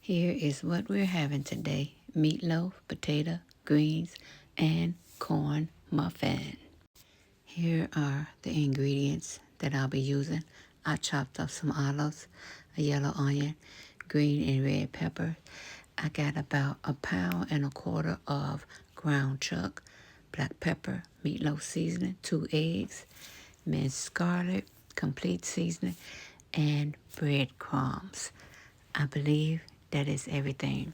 Here is what we're having today: meatloaf, potato, greens, and corn muffin. Here are the ingredients that I'll be using. I chopped up some olives, a yellow onion, green and red pepper. I got about 1.25 pounds of ground chuck, black pepper, meatloaf seasoning, 2 eggs, minced garlic, complete seasoning, and breadcrumbs. I believe that is everything.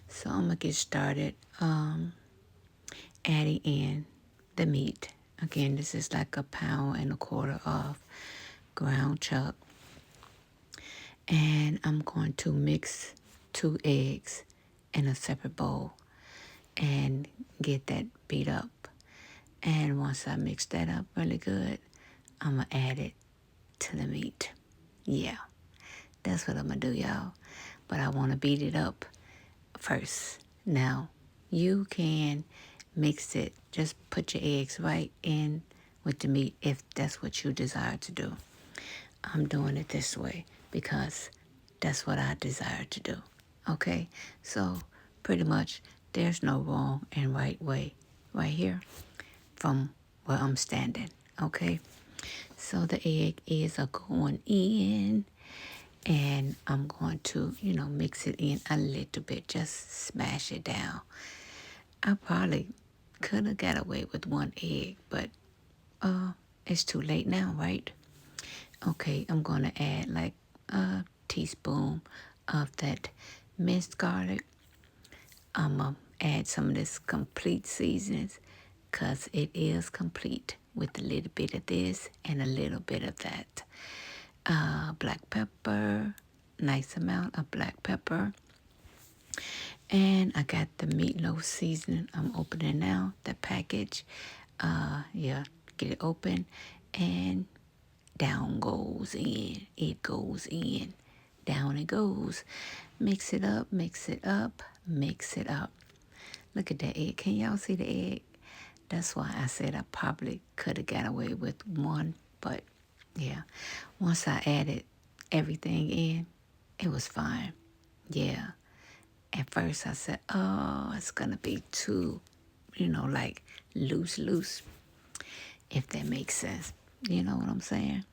So I'm gonna get started adding in the meat. Again, this is like 1.25 pounds of ground chuck. And I'm going to mix 2 eggs in a separate bowl and get that beat up. And once I mix that up really good, I'm gonna add it to the meat. Yeah, that's what I'm gonna do, y'all. But I wanna beat it up first. Now, you can mix it, just put your eggs right in with the meat if that's what you desire to do. I'm doing it this way because that's what I desire to do. Okay? So, pretty much, there's no wrong and right way right here from where I'm standing. Okay? So, the egg is going in, and I'm going to, mix it in a little bit, just smash it down. I probably could have got away with 1 egg, but it's too late now, right? Okay, I'm going to add like a teaspoon of that minced garlic. I'm going to add some of this complete seasonings because it is complete with a little bit of this and a little bit of that. Black pepper, nice amount of black pepper. And I got the meatloaf seasoning. I'm opening now the package. Yeah, get it open and down goes in. It goes in. Down it goes. Mix it up, mix it up, mix it up. Look at that egg. Can y'all see the egg? That's why I said I probably could have got away with 1, but yeah. Once I added everything in, it was fine. Yeah. At first I said, oh, it's going to be too, like loose, if that makes sense. You know what I'm saying?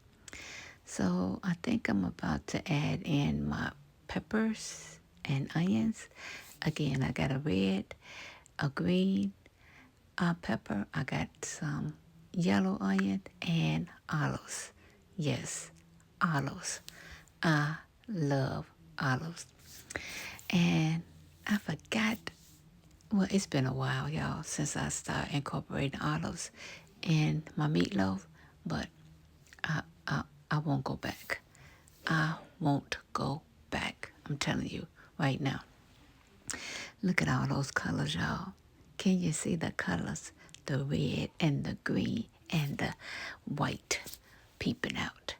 So I think I'm about to add in my peppers and onions. Again, I got a red, a green pepper. I got some yellow onion and olives. Yes, olives. I love olives. And I forgot, well, it's been a while, y'all, since I started incorporating olives in my meatloaf, but I won't go back. I won't go back. I'm telling you right now. Look at all those colors, y'all. Can you see the colors? The red and the green and the white peeping out.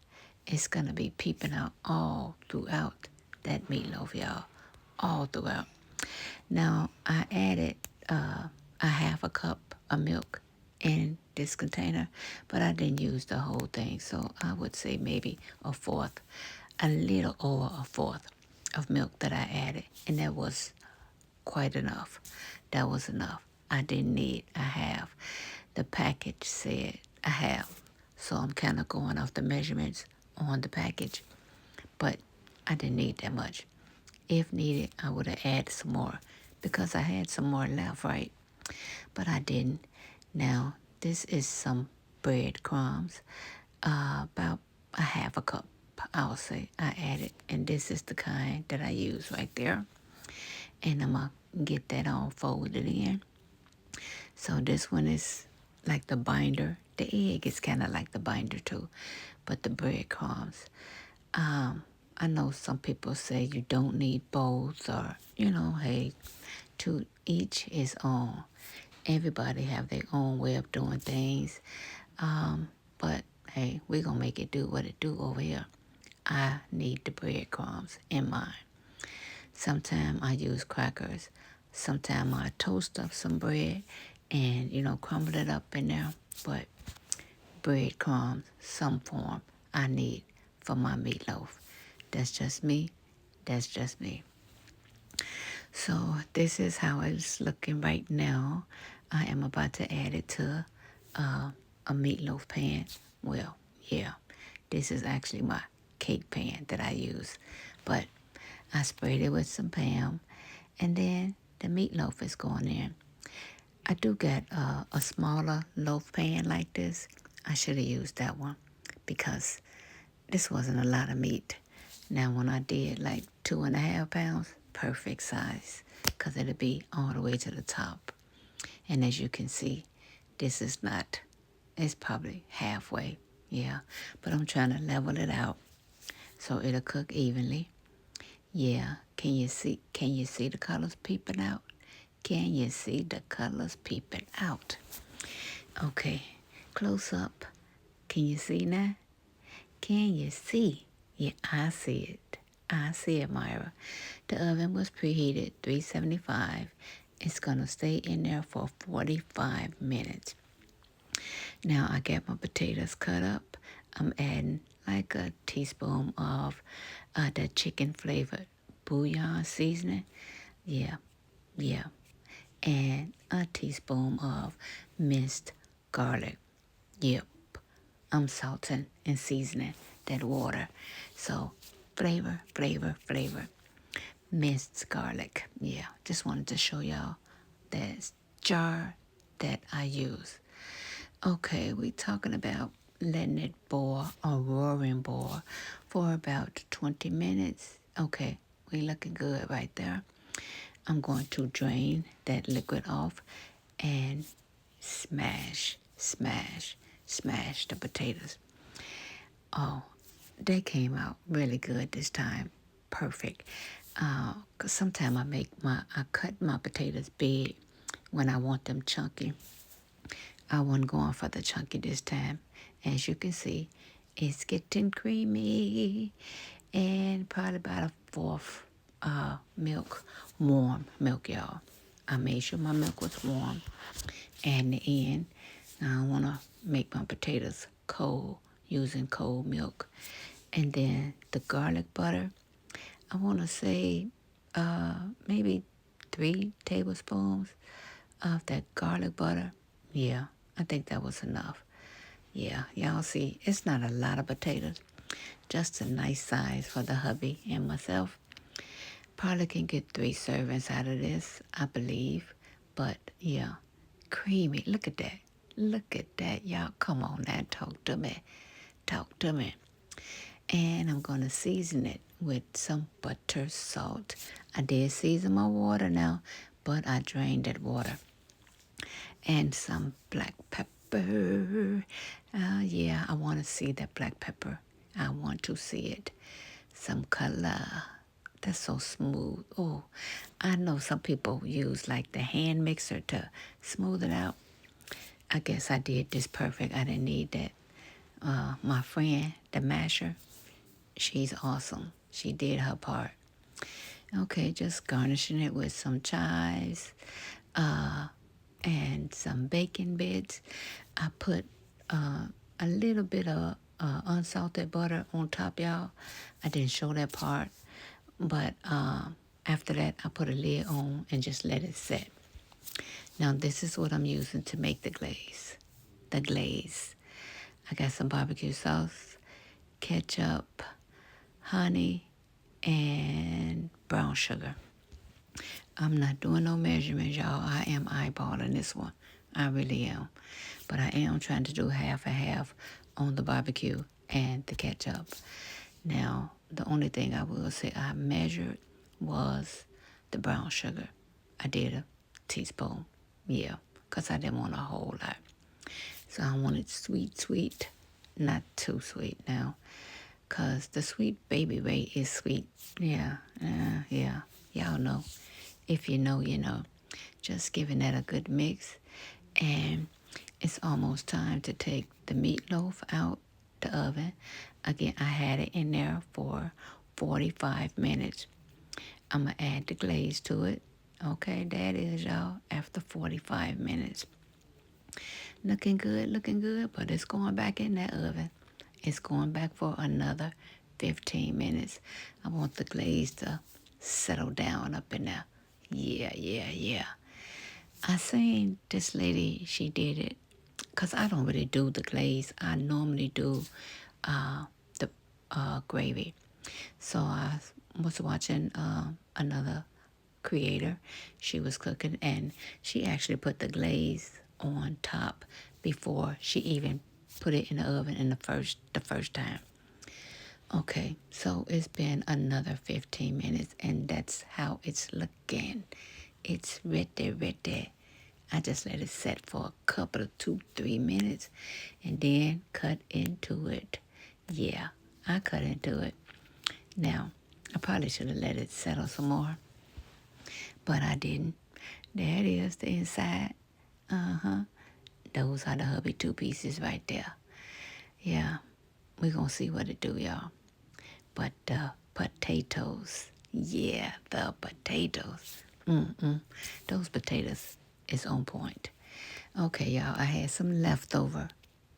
It's going to be peeping out all throughout that meatloaf, y'all. All throughout. Now, I added a 1/2 cup of milk in this container, but I didn't use the whole thing. So I would say maybe a little over a fourth of milk that I added. And that was quite enough. That was enough. I didn't need a half. The package said a half. So I'm kind of going off the measurements on the package. But I didn't need that much. If needed, I would have added some more because I had some more left, right? But I didn't. Now, this is some breadcrumbs, about a 1/2 cup, I would say, I added. And this is the kind that I use right there. And I'm going to get that all folded in. So this one is like the binder. The egg is kind of like the binder too, but the breadcrumbs. I know some people say you don't need both, or, hey, to each his own. Everybody have their own way of doing things. But hey, we're going to make it do what it do over here. I need the breadcrumbs in mine. Sometimes I use crackers. Sometimes I toast up some bread and, crumble it up in there. But breadcrumbs, some form, I need for my meatloaf. That's just me. That's just me. So this is how it's looking right now. I am about to add it to a meatloaf pan. Well, yeah, this is actually my cake pan that I use, but I sprayed it with some Pam, and then the meatloaf is going in. I do get a smaller loaf pan like this. I should have used that one because this wasn't a lot of meat. Now when I did like 2.5 pounds, perfect size because it'll be all the way to the top. And as you can see, this is not, it's probably halfway. Yeah, but I'm trying to level it out so it'll cook evenly. Yeah, can you see the colors peeping out? Can you see the colors peeping out? Okay, close up. Can you see now? Can you see? Yeah, I see it. I see it, Myra. The oven was preheated 375. It's going to stay in there for 45 minutes. Now I got my potatoes cut up. I'm adding like a teaspoon of that chicken flavored bouillon seasoning. Yeah, yeah. And a teaspoon of minced garlic. Yep. I'm salting and seasoning that water. So flavor, flavor, flavor. Minced garlic. Yeah, just wanted to show y'all that jar that I use. Okay, we talking about letting it boil, a roaring boil, for about 20 minutes. Okay, we looking good right there. I'm going to drain that liquid off and smash, smash, smash the potatoes. Oh, they came out really good this time. Perfect. Cause sometimes I cut my potatoes big when I want them chunky. I wasn't going for the chunky this time. As you can see, it's getting creamy and probably about a fourth milk, warm milk, y'all. I made sure my milk was warm. And in the end, I want to make my potatoes cold using cold milk. And then the garlic butter, I want to say maybe 3 tablespoons of that garlic butter. Yeah, I think that was enough. Yeah, y'all see, it's not a lot of potatoes, just a nice size for the hubby and myself. Probably can get 3 servings out of this, I believe. But yeah, creamy. Look at that. Look at that, y'all. Come on now, talk to me. Talk to me. And I'm going to season it with some butter, salt. I did season my water now, but I drained that water. And some black pepper. Yeah, I want to see that black pepper. I want to see it. Some color. That's so smooth. Oh, I know some people use like the hand mixer to smooth it out. I guess I did this perfect. I didn't need that. My friend, the masher, she's awesome. She did her part. Okay, just garnishing it with some chives and some bacon bits. I put a little bit of unsalted butter on top, y'all. I didn't show that part. But after that, I put a lid on and just let it set. Now, this is what I'm using to make the glaze. The glaze. I got some barbecue sauce, ketchup, honey, and brown sugar. I'm not doing no measurements, y'all. I am eyeballing this one. I really am. But I am trying to do half and half on the barbecue and the ketchup. Now, the only thing I will say I measured was the brown sugar. I did a teaspoon. Yeah, because I didn't want a whole lot. So I wanted sweet, sweet, not too sweet now. Because the sweet baby Ray is sweet. Yeah, yeah. Y'all know. If you know, you know. Just giving that a good mix. And it's almost time to take the meatloaf out the oven. Again, I had it in there for 45 minutes. I'm going to add the glaze to it. Okay, that is, y'all, after 45 minutes. Looking good, but it's going back in that oven. It's going back for another 15 minutes. I want the glaze to settle down up in there. Yeah. I seen this lady, she did it, because I don't really do the glaze. I normally do the gravy. So I was watching another creator. She was cooking and she actually put the glaze on top before she even put it in the oven in the first time. Okay, so it's been another 15 minutes and that's how it's looking. It's ready. I just let it set for a couple of 2-3 minutes and then cut into it. Yeah, I cut into it. Now, I probably should have let it settle some more, but I didn't. There it is, the inside. Uh-huh. Those are the hubby two pieces right there. Yeah, we're going to see what it do, y'all. But the potatoes, yeah, the potatoes. Those potatoes is on point. Okay, y'all, I had some leftover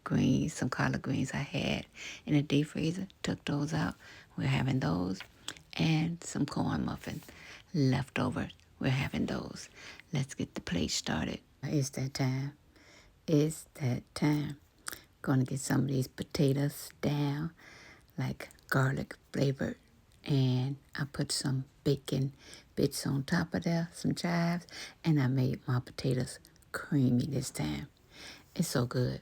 greens, some collard greens I had in the deep freezer. Took those out. We're having those. And some corn muffins leftovers. We're having those. Let's get the plate started. It's that time. It's that time. Gonna get some of these potatoes down, like garlic flavored. And I put some bacon bits on top of there, some chives, and I made my potatoes creamy this time. It's so good.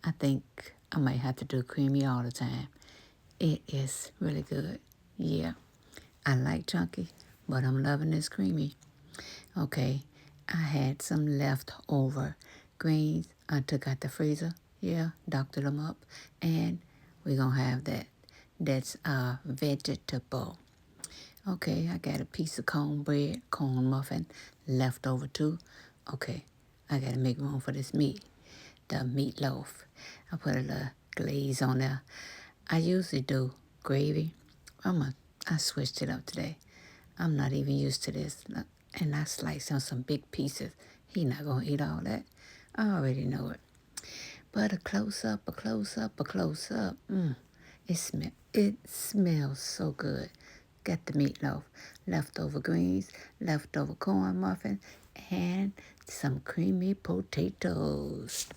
I think I might have to do creamy all the time. It is really good. Yeah. I like chunky, but I'm loving this creamy. Okay. I had some leftover greens. I took out the freezer. Yeah. Doctored them up. And we're going to have that. That's vegetable. Okay. I got a piece of cornbread, corn muffin left over too. Okay. I got to make room for this meat. The meatloaf. I put a little glaze on there. I usually do gravy. I switched it up today. I'm not even used to this. And I sliced on some big pieces. He not going to eat all that. I already know it. But a close-up. It smells so good. Got the meatloaf, leftover greens, leftover corn muffin, and some creamy potatoes.